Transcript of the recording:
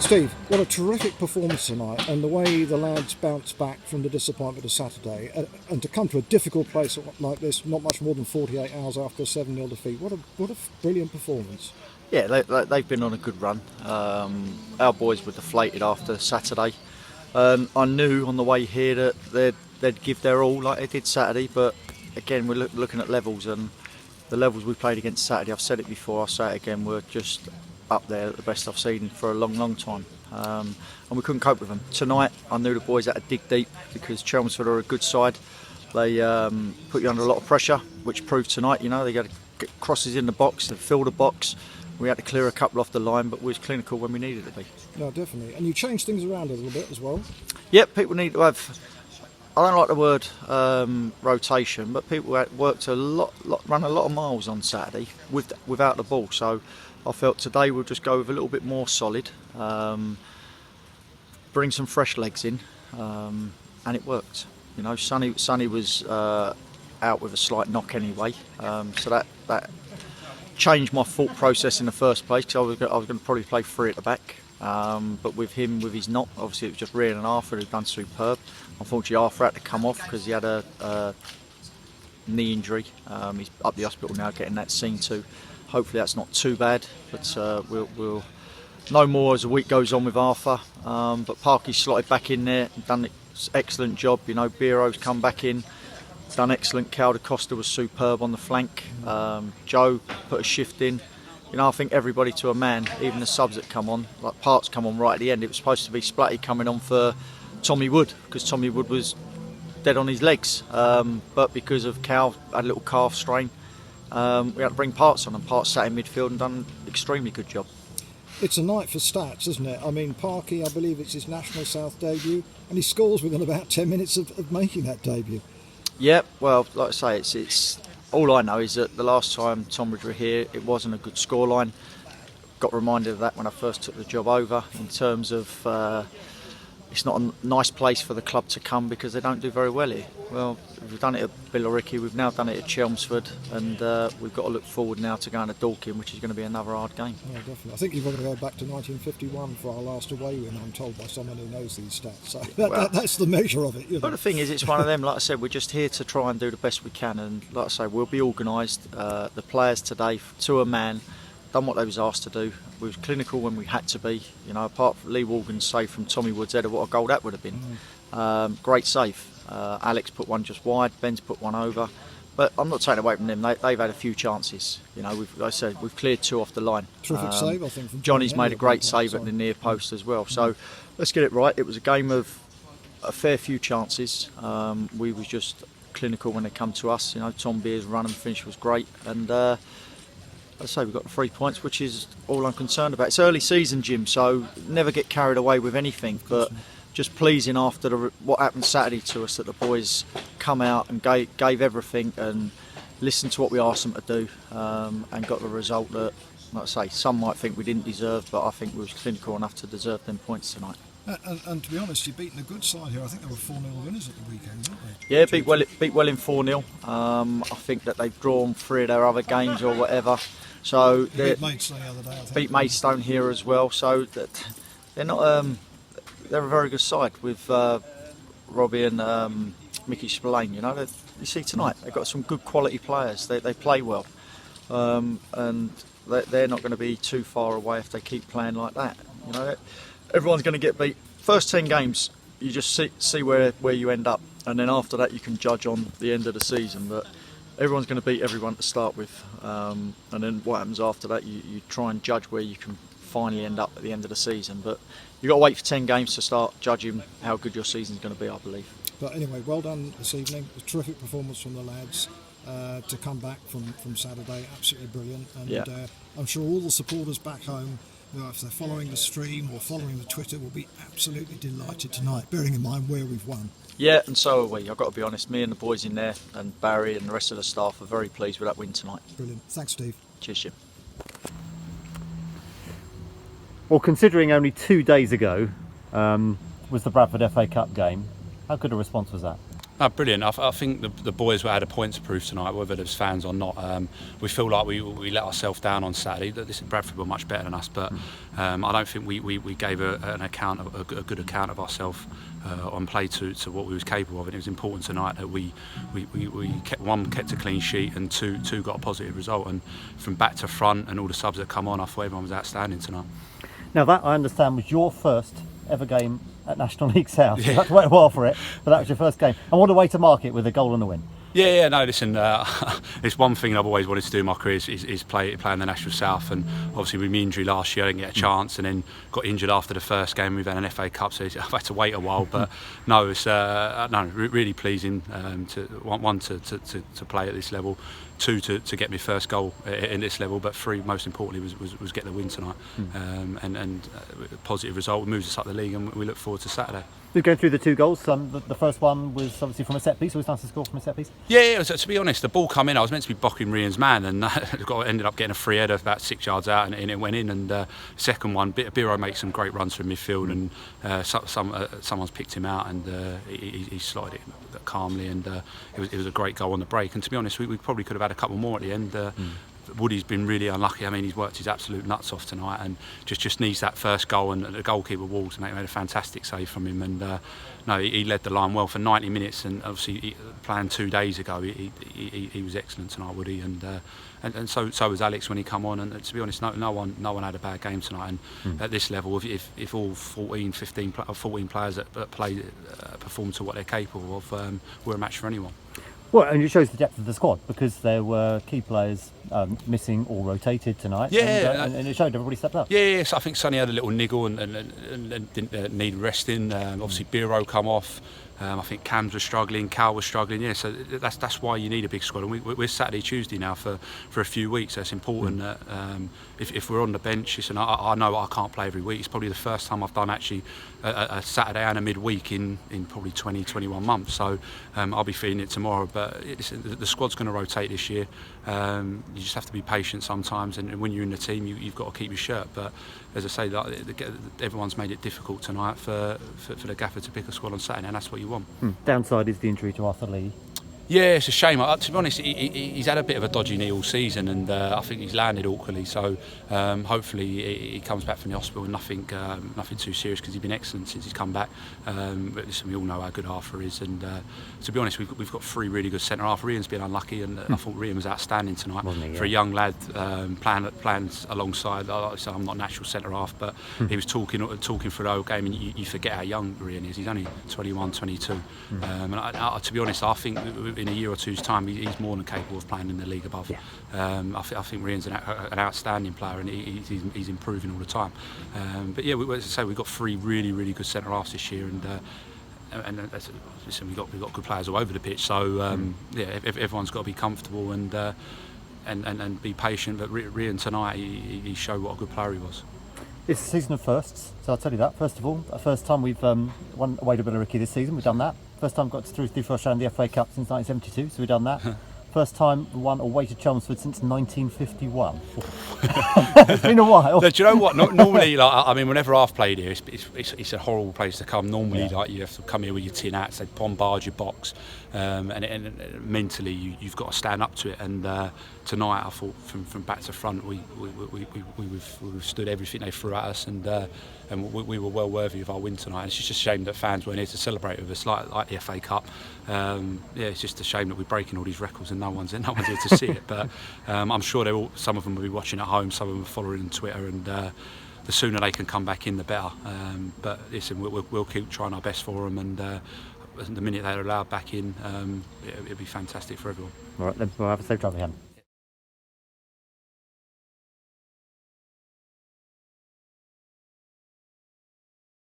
Steve, what a terrific performance tonight, and the way the lads bounced back from the disappointment of Saturday, and to come to a difficult place like this, not much more than 48 hours after a 7-0 defeat. What a brilliant performance. Yeah, they've been on a good run. Our boys were deflated after Saturday. I knew on the way here that they'd give their all like they did Saturday, but again, we're looking at levels, and the levels we played against Saturday, I've said it before, I'll say it again, were just up there at the best I've seen for a long time. And we couldn't cope with them. Tonight, I knew the boys had to dig deep because Chelmsford are a good side. They put you under a lot of pressure, which proved tonight. You know, they got to get crosses in the box, they fill the box. We had to clear a couple off the line, but we was clinical when we needed to be. No, definitely. And you changed things around a little bit as well. Yep, people need to have, I don't like the word rotation, but people worked run a lot of miles on Saturday without the ball. So I felt today we'll just go with a little bit more solid, bring some fresh legs in, and it worked. You know, Sonny was out with a slight knock anyway, so that changed my thought process in the first place, because I was going to probably play 3 at the back, but with him, with his knock, obviously it was just Ryan and Arthur who'd done superb. Unfortunately, Arthur had to come off because he had a knee injury. He's up the hospital now getting that seen to. Hopefully that's not too bad, but we'll know more as the week goes on with Arthur. But Parky's slotted back in there, done an excellent job. You know, Biro's come back in, done excellent. Calder Costa was superb on the flank. Joe put a shift in. You know, I think everybody to a man, even the subs that come on, like Parks come on right at the end. It was supposed to be Splatty coming on for Tommy Wood, because Tommy Wood was dead on his legs. But because of Cal had a little calf strain, we had to bring Parks on, and Parks sat in midfield and done an extremely good job. It's a night for stats, isn't it? I mean, Parky, I believe it's his National South debut, and he scores within about 10 minutes of making that debut. Yeah, well, like I say, it's all I know is that the last time Tonbridge were here, it wasn't a good scoreline. Got reminded of that when I first took the job over, in terms of it's not a nice place for the club to come because they don't do very well here. Well, we've done it at Billericay, we've now done it at Chelmsford, and we've got to look forward now to going to Dorking, which is going to be another hard game. Yeah, definitely. I think you've got to go back to 1951 for our last away win, I'm told by someone who knows these stats. So that's the measure of it. You know? But the thing is, it's one of them, like I said, we're just here to try and do the best we can, and like I say, we'll be organised. The players today, to a man, done what they was asked to do. We was clinical when we had to be. You know, apart from Lee Walgan's save from Tommy Wood's header, what a goal that would have been. Great save. Alex put one just wide, Ben's put one over. But I'm not taking away from them. They've had a few chances. You know, like I said, we've cleared 2 off the line. Terrific save, I think. From Johnny's made a great save at the near post as well. So let's get it right. It was a game of a fair few chances. We was just clinical when they come to us. You know, Tom Beer's run and finish was great, and I say we've got the 3 points, which is all I'm concerned about. It's early season, Jim, so never get carried away with anything. But just pleasing after what happened Saturday to us, that the boys come out and gave everything and listened to what we asked them to do, and got the result that, like I say, some might think we didn't deserve, but I think we was clinical enough to deserve them points tonight. And to be honest, you've beaten a good side here. I think they were 4-0 winners at the weekend, weren't they? Yeah, beat well in 4-0. I think that they've drawn 3 of their other games or whatever. So they beat Maidstone the other day, I think. Beat Maidstone here as well. So that they're not. They're a very good side with Robbie and Mickey Spillane. You know, you see tonight they've got some good quality players. They play well, and they're not going to be too far away if they keep playing like that. You know, everyone's going to get beat. First 10 games, you just see where you end up, and then after that you can judge on the end of the season. But everyone's going to beat everyone to start with, and then what happens after that, you try and judge where you can finally end up at the end of the season. But you've got to wait for 10 games to start judging how good your season's going to be, I believe. But anyway, well done this evening. A terrific performance from the lads to come back from Saturday. Absolutely brilliant. And I'm sure all the supporters back home, if they're following the stream or following the Twitter, will be absolutely delighted tonight, bearing in mind where we've won. Yeah, and so are we. I've got to be honest, me and the boys in there, and Barry and the rest of the staff are very pleased with that win tonight. Brilliant. Thanks, Steve. Cheers, Jim. Well, considering only 2 days ago was the Bradford FA Cup game, how good a response was that? No, brilliant. I think the boys had a point to prove tonight, whether there's fans or not. We feel like we let ourselves down on Saturday. Bradford were much better than us, but I don't think we gave a good account of ourselves on play to what we was capable of. And it was important tonight that we kept a clean sheet, and two got a positive result. And from back to front and all the subs that come on, I thought everyone was outstanding tonight. Now that, I understand, was your first ever game at National League South. You had to wait a while for it, but that was your first game. And what a way to mark it with a goal and a win. Yeah, no, listen, it's one thing I've always wanted to do in my career is play in the National South, and obviously with my injury last year I didn't get a chance, and then got injured after the first game. We've had an FA Cup, so I've had to wait a while, but no, it's really pleasing to play at this level, two to get my first goal in this level, but three, most importantly, was get the win tonight, and a positive result moves us up the league, and we look forward to Saturday. We're going through the two goals. The first one was obviously from a set piece. It was nice to score from a set piece. Yeah, to be honest, the ball come in. I was meant to be blocking Rhian's man, and ended up getting a free header about 6 yards out, and it went in. And second one, Biro makes some great runs from midfield, and someone's picked him out, and he slotted it calmly, and it was a great goal on the break. And to be honest, we probably could have had a couple more at the end. Woody's been really unlucky. I mean, he's worked his absolute nuts off tonight, and just needs that first goal, and the goalkeeper Walls made a fantastic save from him, and he led the line well for 90 minutes, and obviously playing 2 days ago he was excellent tonight, Woody, and so was Alex when he come on, and to be honest, no one had a bad game tonight, and at this level, if all 14 players that play perform to what they're capable of, we're a match for anyone. Well, and it shows the depth of the squad, because there were key players missing or rotated tonight. Yeah, and it showed everybody stepped up. Yeah, so I think Sonny had a little niggle and didn't need resting. Obviously, Biro come off. I think Cams was struggling, Cal was struggling. Yeah, so that's why you need a big squad. And we're Saturday, Tuesday now for a few weeks. So it's important that if we're on the bench, listen, I know I can't play every week. It's probably the first time I've done actually a Saturday and a midweek in probably 20-21 months. So I'll be feeling it tomorrow. But the squad's going to rotate this year. You just have to be patient sometimes. And when you're in the team, you've got to keep your shirt. But as I say, everyone's made it difficult tonight for the gaffer to pick a squad on Saturday, and that's what you want. Downside is the injury to Arthur Lee. Yeah, it's a shame. To be honest, he's had a bit of a dodgy knee all season, and I think he's landed awkwardly. So hopefully he comes back from the hospital with nothing too serious, because he's been excellent since he's come back. But listen, we all know how good Arthur is, and to be honest, we've got three really good centre half. Rhian's been unlucky, and I thought Rhian was outstanding tonight for a young lad playing alongside. So I'm not a natural centre half, but he was talking for the whole game, and you forget how young Rhian is. He's only 21, 22, and to be honest, I think in a year or two's time, he's more than capable of playing in the league above. I think Rhian's an outstanding player, and he's improving all the time. But yeah, as I say, we've got three really, really good centre halves this year, and listen, we've got good players all over the pitch. So yeah, everyone's got to be comfortable and be patient. But Rhian tonight, he showed what a good player he was. It's a season of firsts, so I'll tell you that. First of all, first time we've won away to Billericay this season. We've done that. First time got through to the first round of the FA Cup since 1972, so we've done that. First time we won away to Chelmsford since 1951. It's been a while. Do you know what? Normally, whenever I've played here, it's a horrible place to come. Normally, you have to come here with your tin hats, they bombard your box, and mentally you've got to stand up to it. And tonight, I thought from back to front, we've stood everything they threw at us, and we were well worthy of our win tonight. And it's just a shame that fans weren't here to celebrate with us, like the FA Cup. It's just a shame that we're breaking all these records and no one's here to see it. But I'm sure some of them will be watching at home, some of them are following on Twitter, and the sooner they can come back in, the better. But listen, we'll keep trying our best for them, and the minute they're allowed back in, it'll be fantastic for everyone. All right, then we'll have a safe drive again.